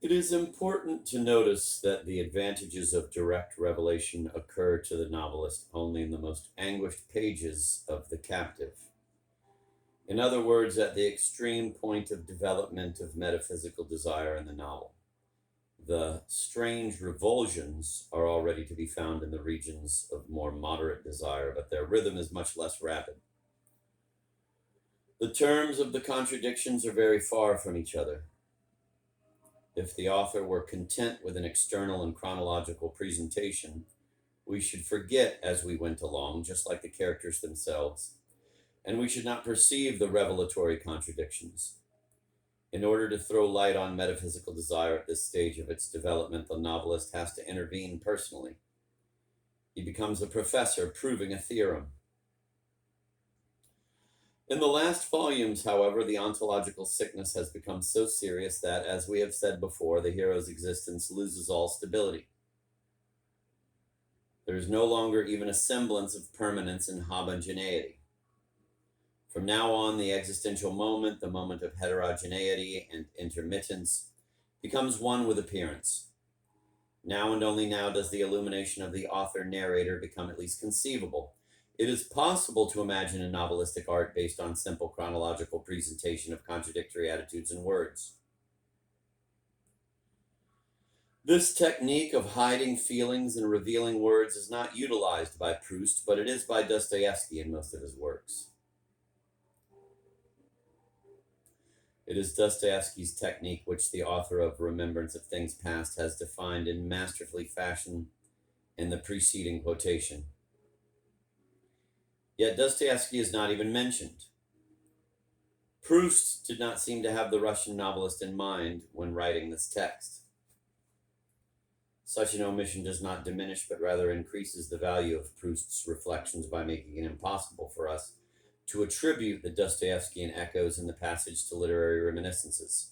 It is important to notice that the advantages of direct revelation occur to the novelist only in the most anguished pages of The Captive. In other words, at the extreme point of development of metaphysical desire in the novel. The strange revulsions are already to be found in the regions of more moderate desire, but their rhythm is much less rapid. The terms of the contradictions are very far from each other. If the author were content with an external and chronological presentation, we should forget as we went along, just like the characters themselves, and we should not perceive the revelatory contradictions. In order to throw light on metaphysical desire at this stage of its development, the novelist has to intervene personally. He becomes a professor proving a theorem. In the last volumes, however, the ontological sickness has become so serious that, as we have said before, the hero's existence loses all stability. There is no longer even a semblance of permanence and homogeneity. From now on, the existential moment, the moment of heterogeneity and intermittence, becomes one with appearance. Now and only now does the illumination of the author-narrator become at least conceivable. It is possible to imagine a novelistic art based on simple chronological presentation of contradictory attitudes and words. This technique of hiding feelings and revealing words is not utilized by Proust, but it is by Dostoevsky in most of his works. It is Dostoevsky's technique which the author of Remembrance of Things Past has defined in masterfully fashion in the preceding quotation. Yet Dostoevsky is not even mentioned. Proust did not seem to have the Russian novelist in mind when writing this text. Such an omission does not diminish, but rather increases the value of Proust's reflections by making it impossible for us to attribute the Dostoevskian echoes in the passage to literary reminiscences.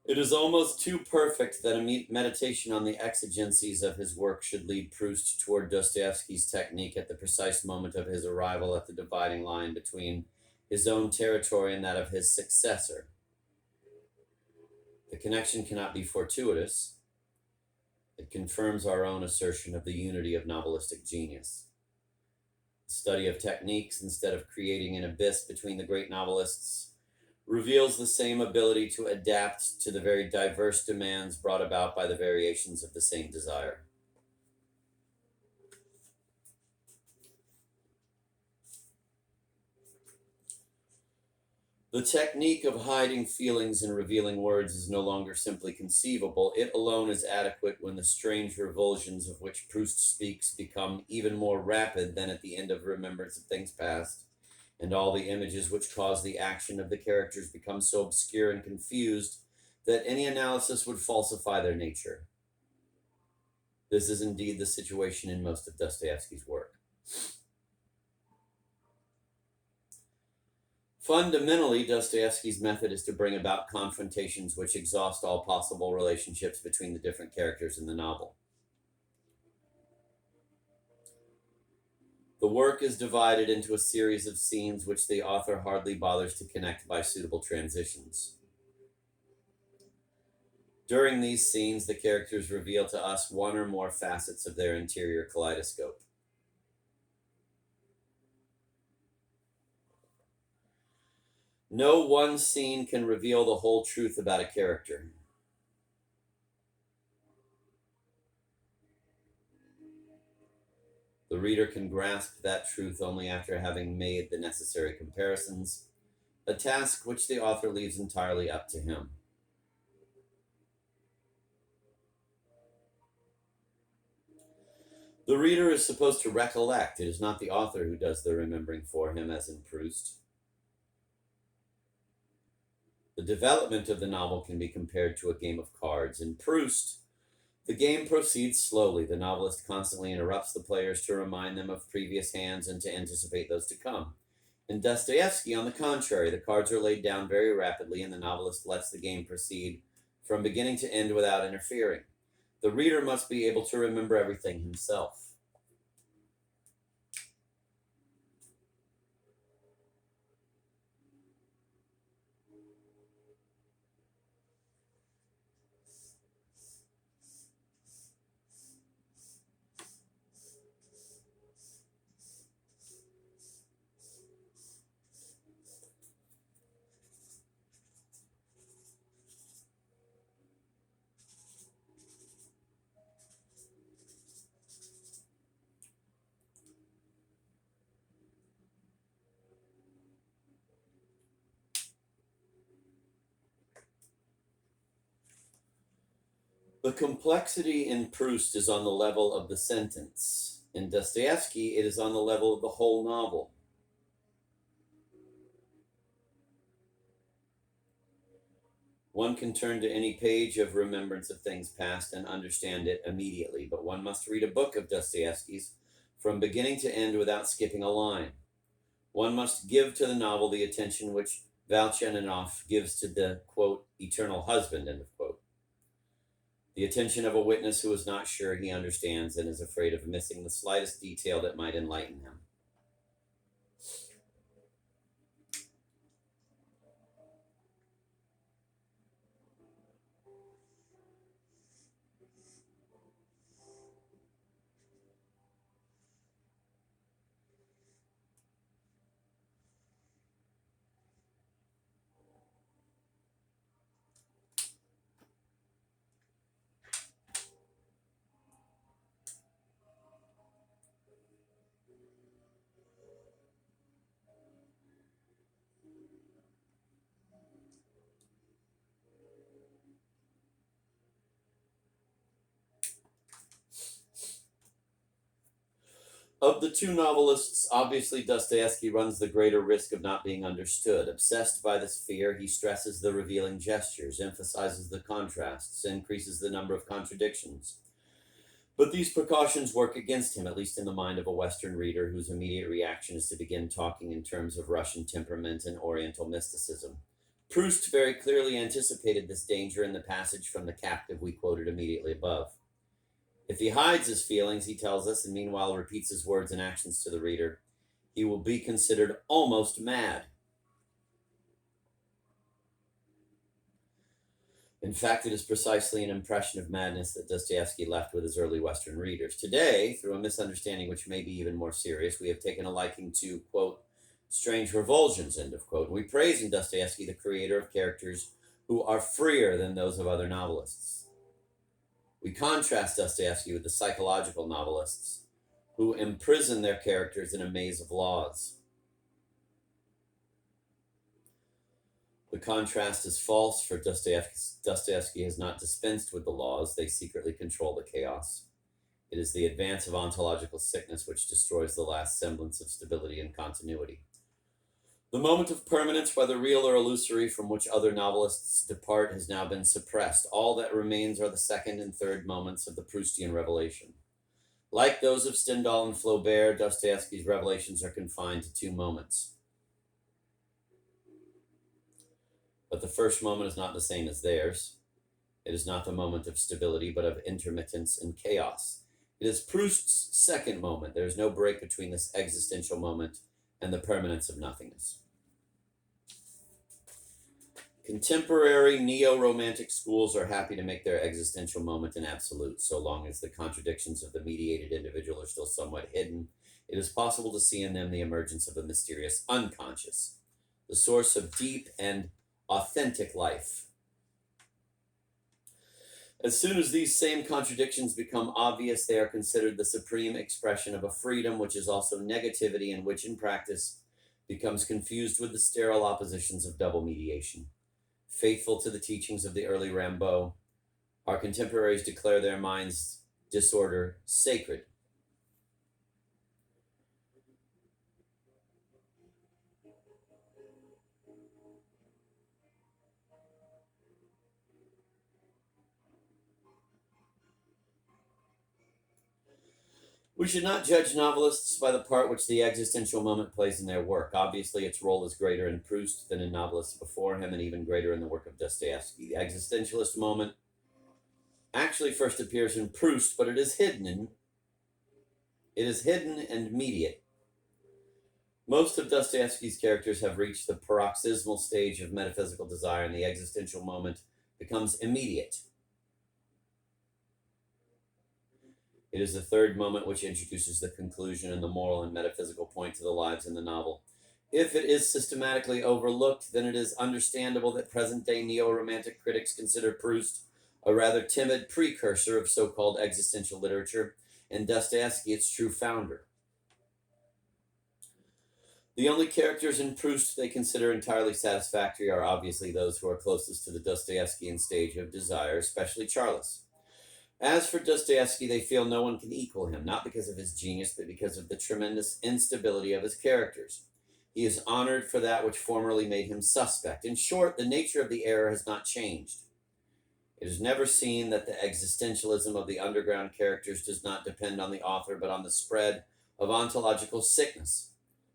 It is almost too perfect that a meditation on the exigencies of his work should lead Proust toward Dostoevsky's technique at the precise moment of his arrival at the dividing line between his own territory and that of his successor. The connection cannot be fortuitous. It confirms our own assertion of the unity of novelistic genius. The study of techniques, instead of creating an abyss between the great novelists, reveals the same ability to adapt to the very diverse demands brought about by the variations of the same desire. The technique of hiding feelings and revealing words is no longer simply conceivable. It alone is adequate when the strange revulsions of which Proust speaks become even more rapid than at the end of Remembrance of Things Past, and all the images which cause the action of the characters become so obscure and confused that any analysis would falsify their nature. This is indeed the situation in most of Dostoevsky's work. Fundamentally, Dostoevsky's method is to bring about confrontations which exhaust all possible relationships between the different characters in the novel. The work is divided into a series of scenes which the author hardly bothers to connect by suitable transitions. During these scenes, the characters reveal to us one or more facets of their interior kaleidoscope. No one scene can reveal the whole truth about a character. The reader can grasp that truth only after having made the necessary comparisons, a task which the author leaves entirely up to him. The reader is supposed to recollect. It is not the author who does the remembering for him, as in Proust. The development of the novel can be compared to a game of cards. In Proust, the game proceeds slowly. The novelist constantly interrupts the players to remind them of previous hands and to anticipate those to come. In Dostoevsky, on the contrary, the cards are laid down very rapidly and the novelist lets the game proceed from beginning to end without interfering. The reader must be able to remember everything himself. The complexity in Proust is on the level of the sentence. In Dostoevsky, it is on the level of the whole novel. One can turn to any page of remembrance of things past and understand it immediately, but one must read a book of Dostoevsky's from beginning to end without skipping a line. One must give to the novel the attention which Valchaninoff gives to the, quote, eternal husband, end of quote. The attention of a witness who is not sure he understands and is afraid of missing the slightest detail that might enlighten him. Of the two novelists, obviously Dostoevsky runs the greater risk of not being understood. Obsessed by this fear, he stresses the revealing gestures, emphasizes the contrasts, increases the number of contradictions. But these precautions work against him, at least in the mind of a Western reader whose immediate reaction is to begin talking in terms of Russian temperament and Oriental mysticism. Proust very clearly anticipated this danger in the passage from The Captive we quoted immediately above. If he hides his feelings, he tells us, and meanwhile repeats his words and actions to the reader, he will be considered almost mad. In fact, it is precisely an impression of madness that Dostoevsky left with his early Western readers. Today, through a misunderstanding which may be even more serious, we have taken a liking to, quote, strange revulsions, end of quote. We praise in Dostoevsky the creator of characters who are freer than those of other novelists. We contrast Dostoevsky with the psychological novelists who imprison their characters in a maze of laws. The contrast is false, for Dostoevsky has not dispensed with the laws, they secretly control the chaos. It is the advance of ontological sickness which destroys the last semblance of stability and continuity. The moment of permanence, whether real or illusory, from which other novelists depart, has now been suppressed. All that remains are the second and third moments of the Proustian revelation. Like those of Stendhal and Flaubert, Dostoevsky's revelations are confined to 2 moments. But the first moment is not the same as theirs. It is not the moment of stability, but of intermittence and chaos. It is Proust's second moment. There is no break between this existential moment and the permanence of nothingness. Contemporary neo-romantic schools are happy to make their existential moment an absolute, so long as the contradictions of the mediated individual are still somewhat hidden. It is possible to see in them the emergence of a mysterious unconscious, the source of deep and authentic life. As soon as these same contradictions become obvious, they are considered the supreme expression of a freedom which is also negativity and which in practice becomes confused with the sterile oppositions of double mediation. Faithful to the teachings of the early Rimbaud, our contemporaries declare their mind's disorder sacred. We should not judge novelists by the part which the existential moment plays in their work. Obviously, its role is greater in Proust than in novelists before him, and even greater in the work of Dostoevsky. The existentialist moment actually first appears in Proust, but it is hidden and mediate. Most of Dostoevsky's characters have reached the paroxysmal stage of metaphysical desire, and the existential moment becomes immediate. It is the third moment which introduces the conclusion and the moral and metaphysical point to the lives in the novel. If it is systematically overlooked, then it is understandable that present-day neo-romantic critics consider Proust a rather timid precursor of so-called existential literature, and Dostoevsky its true founder. The only characters in Proust they consider entirely satisfactory are obviously those who are closest to the Dostoevskian stage of desire, especially Charles. As for Dostoevsky, they feel no one can equal him, not because of his genius, but because of the tremendous instability of his characters. He is honored for that which formerly made him suspect. In short, the nature of the error has not changed. It is never seen that the existentialism of the underground characters does not depend on the author, but on the spread of ontological sickness,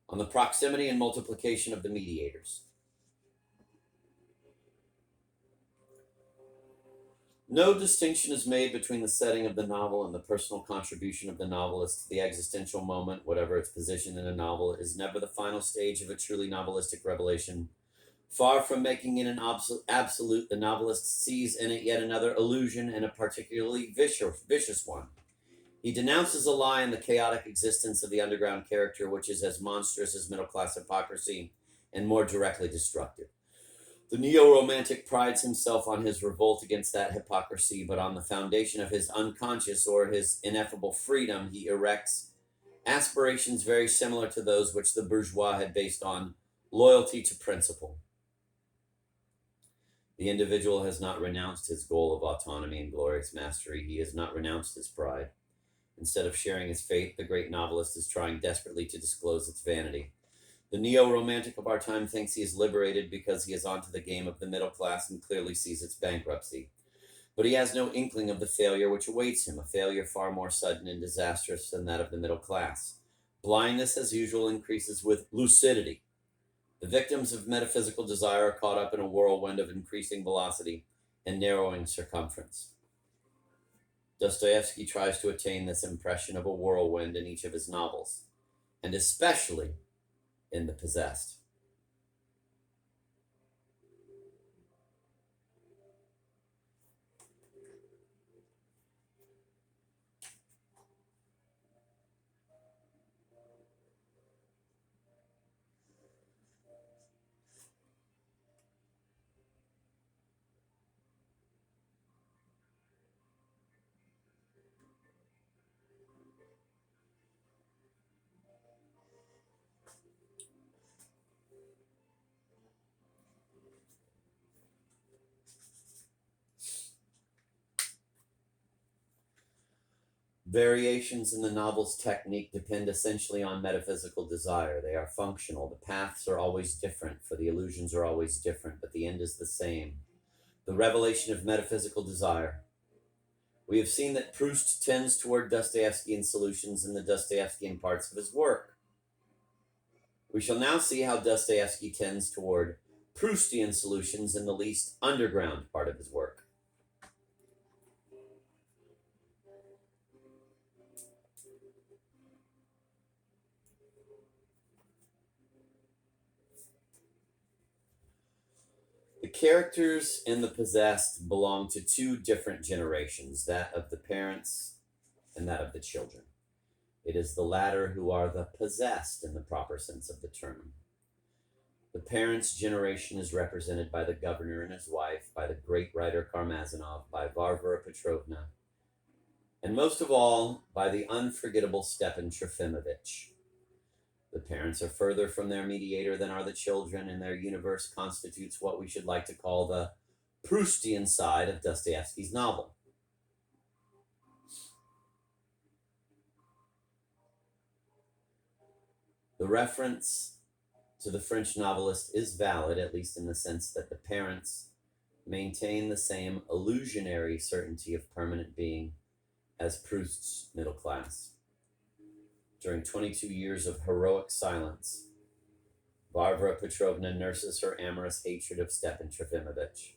on the proximity and multiplication of the mediators. No distinction is made between the setting of the novel and the personal contribution of the novelist. The existential moment, whatever its position in a novel, is never the final stage of a truly novelistic revelation. Far from making it an absolute, the novelist sees in it yet another illusion, and a particularly vicious one. He denounces a lie in the chaotic existence of the underground character, which is as monstrous as middle class hypocrisy and more directly destructive. The neo-romantic prides himself on his revolt against that hypocrisy, but on the foundation of his unconscious or his ineffable freedom, he erects aspirations very similar to those which the bourgeois had based on loyalty to principle. The individual has not renounced his goal of autonomy and glorious mastery. He has not renounced his pride. Instead of sharing his fate, the great novelist is trying desperately to disclose its vanity. The neo-romantic of our time thinks he is liberated because he is onto the game of the middle class and clearly sees its bankruptcy. But he has no inkling of the failure which awaits him, a failure far more sudden and disastrous than that of the middle class. Blindness, as usual, increases with lucidity. The victims of metaphysical desire are caught up in a whirlwind of increasing velocity and narrowing circumference. Dostoevsky tries to attain this impression of a whirlwind in each of his novels, and especially in The Possessed. Variations in the novel's technique depend essentially on metaphysical desire. They are functional. The paths are always different, for the illusions are always different, but the end is the same. The revelation of metaphysical desire. We have seen that Proust tends toward Dostoevskian solutions in the Dostoevskian parts of his work. We shall now see how Dostoevsky tends toward Proustian solutions in the least underground part of his work. The characters in The Possessed belong to two different generations, that of the parents and that of the children. It is the latter who are the possessed in the proper sense of the term. The parents' generation is represented by the governor and his wife, by the great writer Karmazinov, by Varvara Petrovna, and most of all, by the unforgettable Stepan Trofimovich. The parents are further from their mediator than are the children, and their universe constitutes what we should like to call the Proustian side of Dostoevsky's novel. The reference to the French novelist is valid, at least in the sense that the parents maintain the same illusionary certainty of permanent being as Proust's middle class. During 22 years of heroic silence, Varvara Petrovna nurses her amorous hatred of Stepan Trofimovich.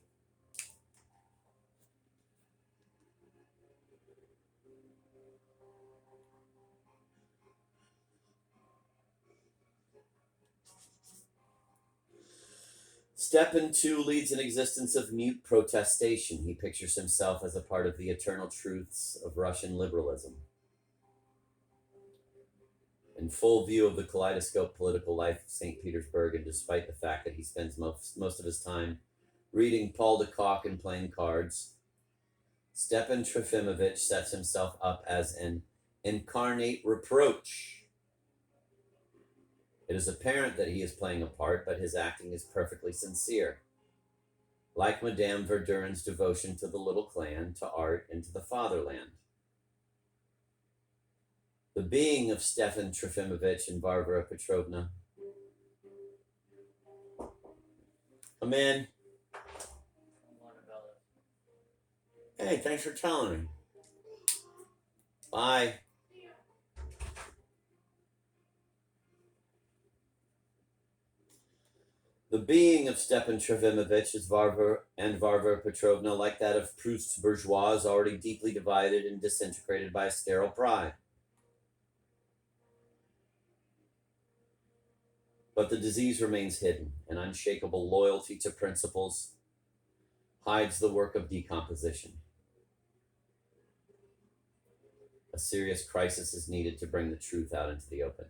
Stepan, too, leads an existence of mute protestation. He pictures himself as a part of the eternal truths of Russian liberalism. In full view of the kaleidoscope political life of St. Petersburg, and despite the fact that he spends most of his time reading Paul de Kock and playing cards, Stepan Trofimovich sets himself up as an incarnate reproach. It is apparent that he is playing a part, but his acting is perfectly sincere. like Madame Verdurn's devotion to the little clan, to art, and to the fatherland. The being of Stefan Trofimovich and Varvara Petrovna. Come in. Hey, thanks for telling me. Bye. The being of Stepan Trofimovich is Varvara Petrovna, like that of Proust's bourgeois, is already deeply divided and disintegrated by a sterile pride. But the disease remains hidden. An unshakable loyalty to principles hides the work of decomposition. A serious crisis is needed to bring the truth out into the open.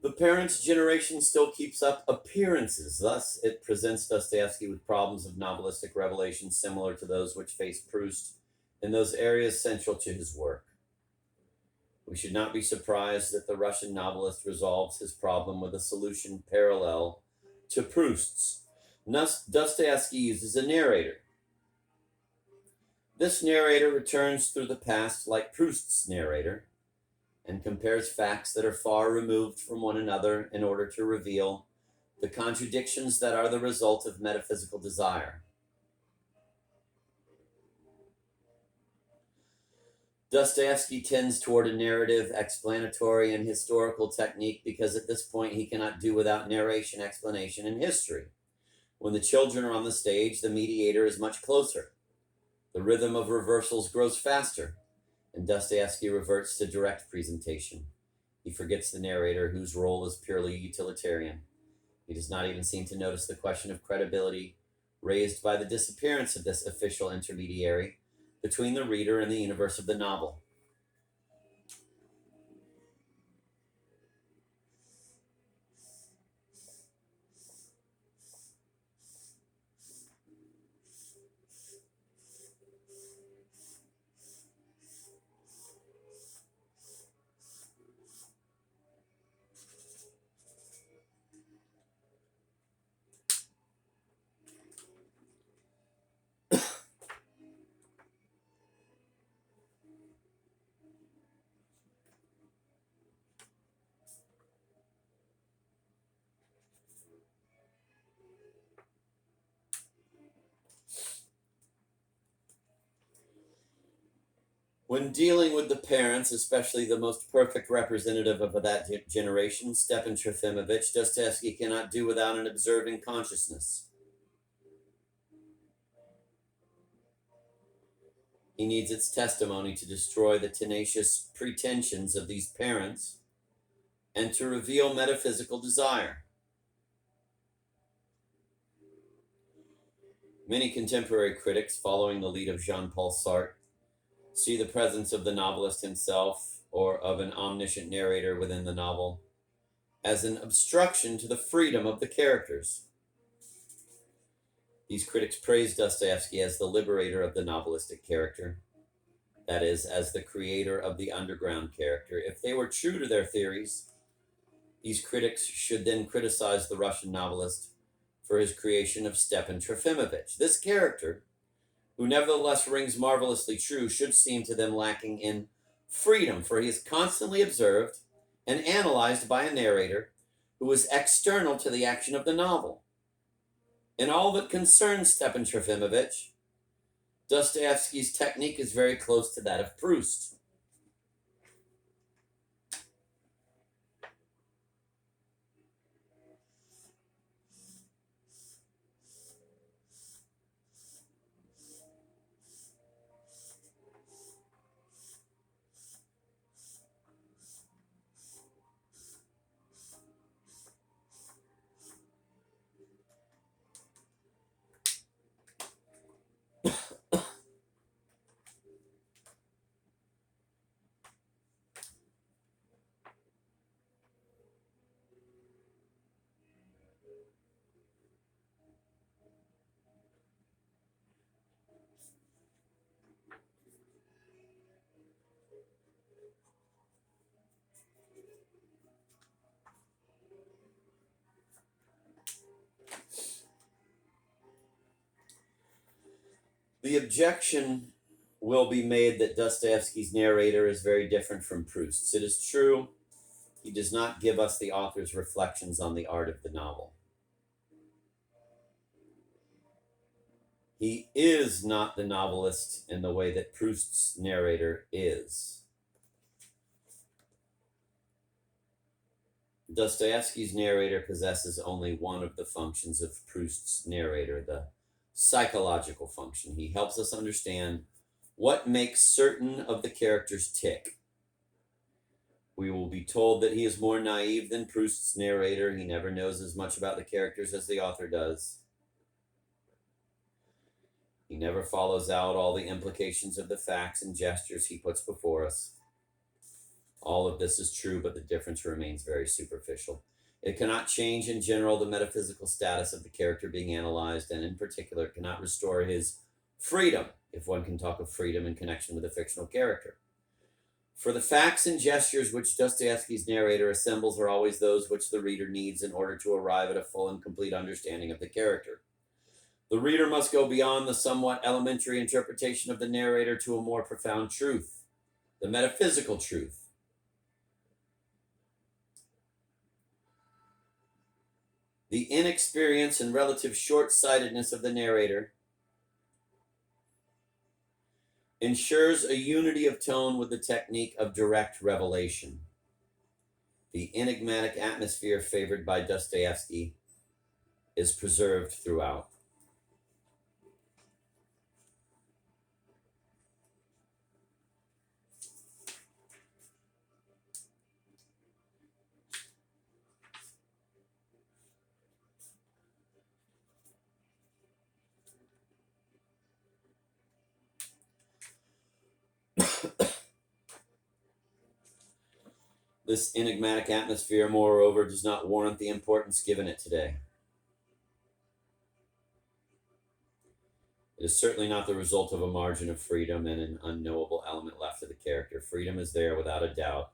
The parents' generation still keeps up appearances. Thus, it presents Dostoevsky with problems of novelistic revelation similar to those which face Proust in those areas central to his work. We should not be surprised that the Russian novelist resolves his problem with a solution parallel to Proust's. Dostoevsky uses a narrator. This narrator returns through the past like Proust's narrator, and compares facts that are far removed from one another in order to reveal the contradictions that are the result of metaphysical desire. Dostoevsky tends toward a narrative, explanatory, and historical technique because at this point he cannot do without narration, explanation, and history. When the children are on the stage, the mediator is much closer. The rhythm of reversals grows faster, and Dostoevsky reverts to direct presentation. He forgets the narrator, whose role is purely utilitarian. He does not even seem to notice the question of credibility raised by the disappearance of this official intermediary between the reader and the universe of the novel. When dealing with the parents, especially the most perfect representative of that generation, Stepan Trofimovich, Dostoevsky cannot do without an observing consciousness. He needs its testimony to destroy the tenacious pretensions of these parents and to reveal metaphysical desire. Many contemporary critics, following the lead of Jean-Paul Sartre, see the presence of the novelist himself or of an omniscient narrator within the novel as an obstruction to the freedom of the characters. These critics praise Dostoevsky as the liberator of the novelistic character, that is, as the creator of the underground character. If they were true to their theories, these critics should then criticize the Russian novelist for his creation of Stepan Trofimovich. This character, who nevertheless rings marvelously true, should seem to them lacking in freedom, for he is constantly observed and analyzed by a narrator who is external to the action of the novel. In all that concerns Stepan Trofimovich, Dostoevsky's technique is very close to that of Proust. The objection will be made that Dostoevsky's narrator is very different from Proust's. It is true, he does not give us the author's reflections on the art of the novel. He is not the novelist in the way that Proust's narrator is. Dostoevsky's narrator possesses only one of the functions of Proust's narrator, the psychological function. He helps us understand what makes certain of the characters tick. We will be told that he is more naive than Proust's narrator. He never knows as much about the characters as the author does. He never follows out all the implications of the facts and gestures he puts before us. All of this is true, but the difference remains very superficial. It cannot change in general the metaphysical status of the character being analyzed, and in particular, it cannot restore his freedom, if one can talk of freedom in connection with a fictional character. For the facts and gestures which Dostoevsky's narrator assembles are always those which the reader needs in order to arrive at a full and complete understanding of the character. The reader must go beyond the somewhat elementary interpretation of the narrator to a more profound truth, the metaphysical truth. The inexperience and relative short-sightedness of the narrator ensures a unity of tone with the technique of direct revelation. The enigmatic atmosphere favored by Dostoevsky is preserved throughout. This enigmatic atmosphere, moreover, does not warrant the importance given it today. It is certainly not the result of a margin of freedom and an unknowable element left to the character. Freedom is there without a doubt,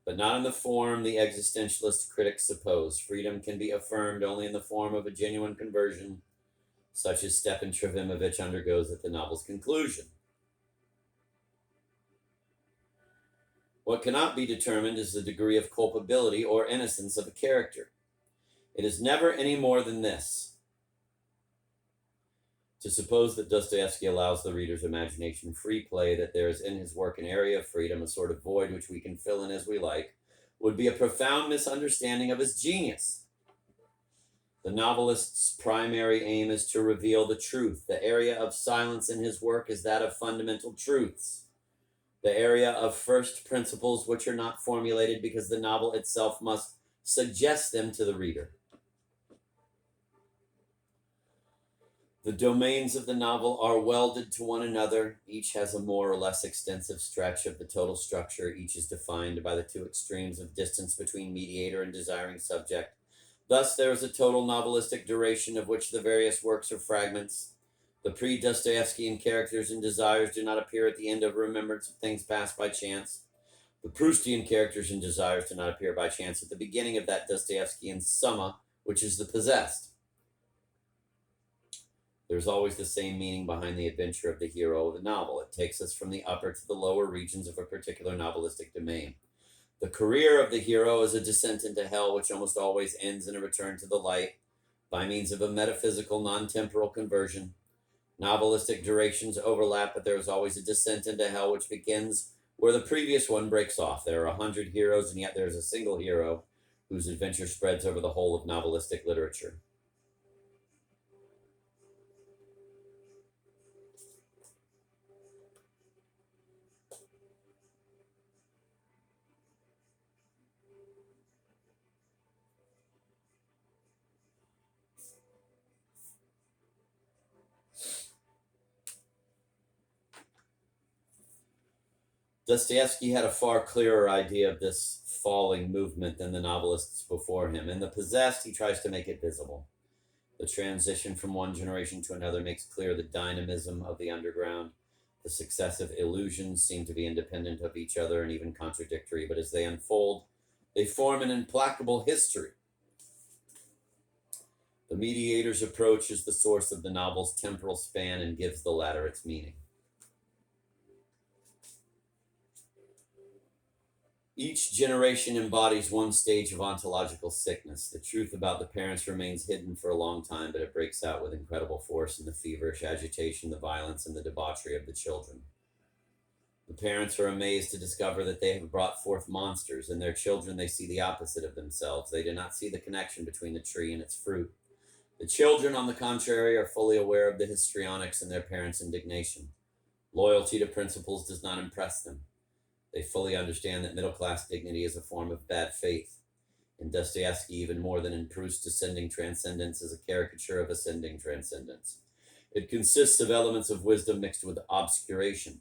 but not in the form the existentialist critics suppose. Freedom can be affirmed only in the form of a genuine conversion, such as Stepan Trofimovich undergoes at the novel's conclusion. What cannot be determined is the degree of culpability or innocence of a character. It is never any more than this. To suppose that Dostoevsky allows the reader's imagination free play, that there is in his work an area of freedom, a sort of void which we can fill in as we like, would be a profound misunderstanding of his genius. The novelist's primary aim is to reveal the truth. The area of silence in his work is that of fundamental truths, the area of first principles which are not formulated because the novel itself must suggest them to the reader. The domains of the novel are welded to one another. Each has a more or less extensive stretch of the total structure. Each is defined by the two extremes of distance between mediator and desiring subject. Thus, there is a total novelistic duration of which the various works are fragments. The pre-Dostoevskian characters and desires do not appear at the end of remembrance of things passed by chance. The Proustian characters and desires do not appear by chance at the beginning of that Dostoevskian summa, which is the possessed. There's always the same meaning behind the adventure of the hero of the novel. It takes us from the upper to the lower regions of a particular novelistic domain. The career of the hero is a descent into hell, which almost always ends in a return to the light by means of a metaphysical, non-temporal conversion. Novelistic durations overlap, but there is always a descent into hell which begins where the previous one breaks off. There are 100 heroes, and yet there is a single hero whose adventure spreads over the whole of novelistic literature. Dostoevsky had a far clearer idea of this falling movement than the novelists before him. In The Possessed, he tries to make it visible. The transition from one generation to another makes clear the dynamism of the underground. The successive illusions seem to be independent of each other and even contradictory, but as they unfold, they form an implacable history. The mediator's approach is the source of the novel's temporal span and gives the latter its meaning. Each generation embodies one stage of ontological sickness. The truth about the parents remains hidden for a long time, but it breaks out with incredible force in the feverish agitation, the violence, and the debauchery of the children. The parents are amazed to discover that they have brought forth monsters. In their children, they see the opposite of themselves. They do not see the connection between the tree and its fruit. The children, on the contrary, are fully aware of the histrionics in their parents' indignation. Loyalty to principles does not impress them. They fully understand that middle-class dignity is a form of bad faith. In Dostoevsky, even more than in Proust, descending transcendence is a caricature of ascending transcendence. It consists of elements of wisdom mixed with obscuration.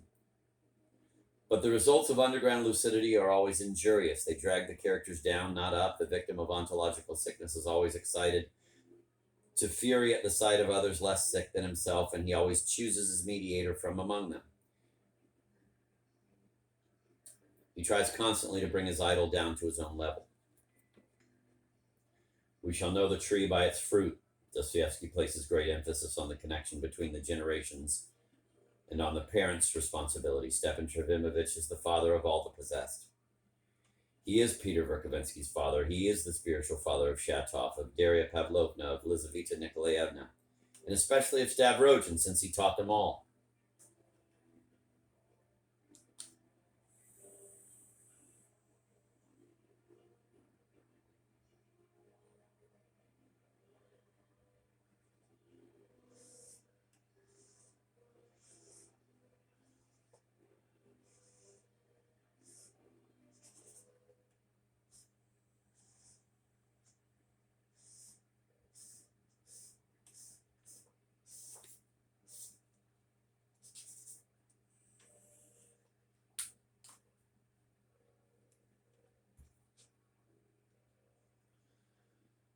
But the results of underground lucidity are always injurious. They drag the characters down, not up. The victim of ontological sickness is always excited to fury at the sight of others less sick than himself, and he always chooses his mediator from among them. He tries constantly to bring his idol down to his own level. We shall know the tree by its fruit. Dostoevsky places great emphasis on the connection between the generations and on the parents' responsibility. Stepan Trofimovich is the father of all the possessed. He is Peter Verkovensky's father. He is the spiritual father of Shatov, of Daria Pavlovna, of Lizaveta Nikolaevna, and especially of Stavrogin, since he taught them all.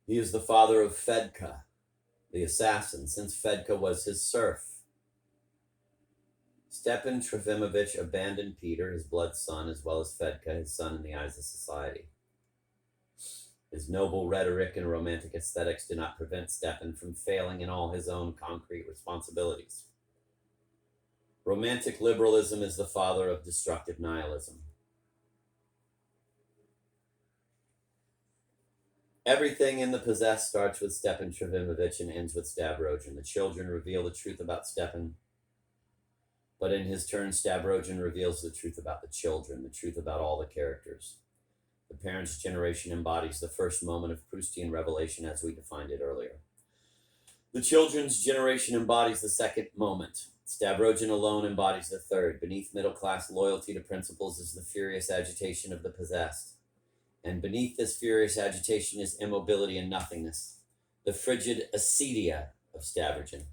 He is the father of Fedka, the assassin, since Fedka was his serf. Stepan Trofimovich abandoned Peter, his blood son, as well as Fedka, his son in the eyes of society. His noble rhetoric and romantic aesthetics do not prevent Stepan from failing in all his own concrete responsibilities. Romantic liberalism is the father of destructive nihilism. Everything in The Possessed starts with Stepan Trofimovich and ends with Stavrogin. The children reveal the truth about Stepan, but in his turn, Stavrogin reveals the truth about the children, the truth about all the characters. The parents' generation embodies the first moment of Proustian revelation as we defined it earlier. The children's generation embodies the second moment. Stavrogin alone embodies the third. Beneath middle-class loyalty to principles is the furious agitation of the possessed. And beneath this furious agitation is immobility and nothingness, the frigid acedia of Stavrogin.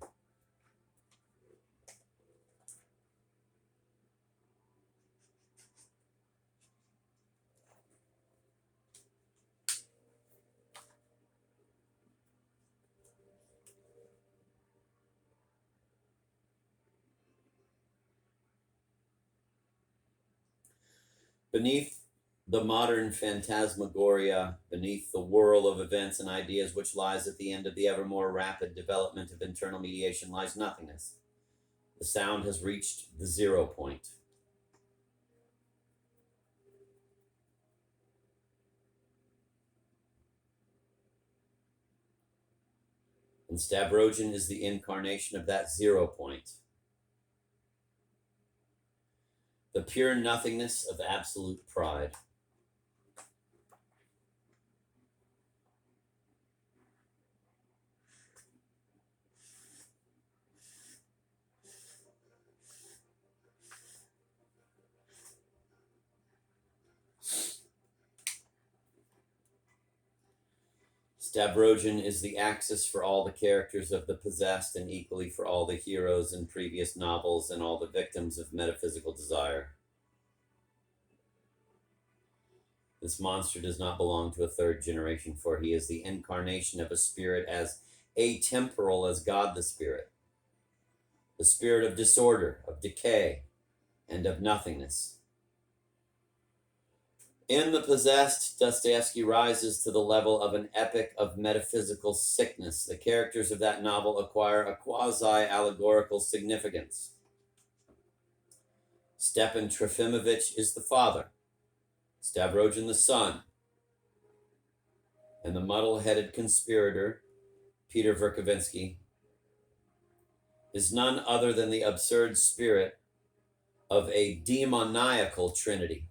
Beneath the modern phantasmagoria, beneath the whirl of events and ideas which lies at the end of the ever more rapid development of internal mediation, lies nothingness. The sound has reached the 0 point. And Stavrogin is the incarnation of that 0 point. The pure nothingness of absolute pride. Stavrogin is the axis for all the characters of The Possessed and equally for all the heroes in previous novels and all the victims of metaphysical desire. This monster does not belong to a third generation, for he is the incarnation of a spirit as atemporal as God the Spirit, the spirit of disorder, of decay, and of nothingness. In The Possessed, Dostoevsky rises to the level of an epic of metaphysical sickness. The characters of that novel acquire a quasi-allegorical significance. Stepan Trofimovich is the father, Stavrogin the son, and the muddle-headed conspirator, Peter Verkovensky, is none other than the absurd spirit of a demoniacal trinity.